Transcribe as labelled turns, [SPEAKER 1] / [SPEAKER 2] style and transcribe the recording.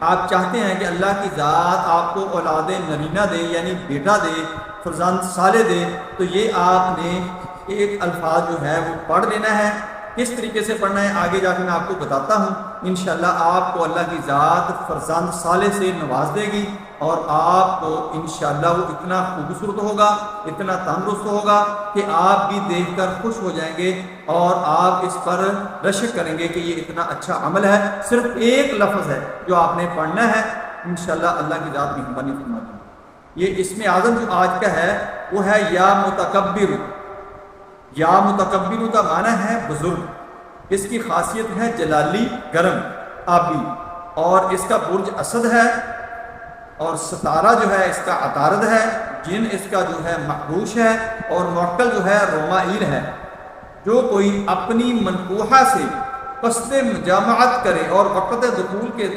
[SPEAKER 1] آپ چاہتے ہیں کہ اللہ کی ذات آپ کو اولاد نرینہ دے، یعنی بیٹا دے، فرزند صالح دے، تو یہ آپ نے ایک الفاظ جو ہے وہ پڑھ لینا ہے۔ کس طریقے سے پڑھنا ہے آگے جا کے میں آپ کو بتاتا ہوں۔ انشاءاللہ آپ کو اللہ کی ذات فرزند صالح سے نواز دے گی، اور آپ کو انشاءاللہ وہ اتنا خوبصورت ہوگا، اتنا تندرست ہوگا کہ آپ بھی دیکھ کر خوش ہو جائیں گے، اور آپ اس پر رشک کریں گے کہ یہ اتنا اچھا عمل ہے۔ صرف ایک لفظ ہے جو آپ نے پڑھنا ہے، انشاءاللہ اللہ کی ذات مہربانی فرمائے۔ یہ اسم اعظم جو آج کا ہے وہ ہے یا متکبر۔ یا متکبر کا معنی ہے بزرگ، اس کی خاصیت ہے جلالی، گرم، آبی، اور اس کا برج اسد ہے، اور ستارہ جو ہے اس کا عطارد ہے، جن اس کا جو ہے محبوش ہے، اور معقل جو ہے رومائیل ہے۔ جو کوئی اپنی منقوحہ سے قصد مجامعت کرے اور وقت دخول کے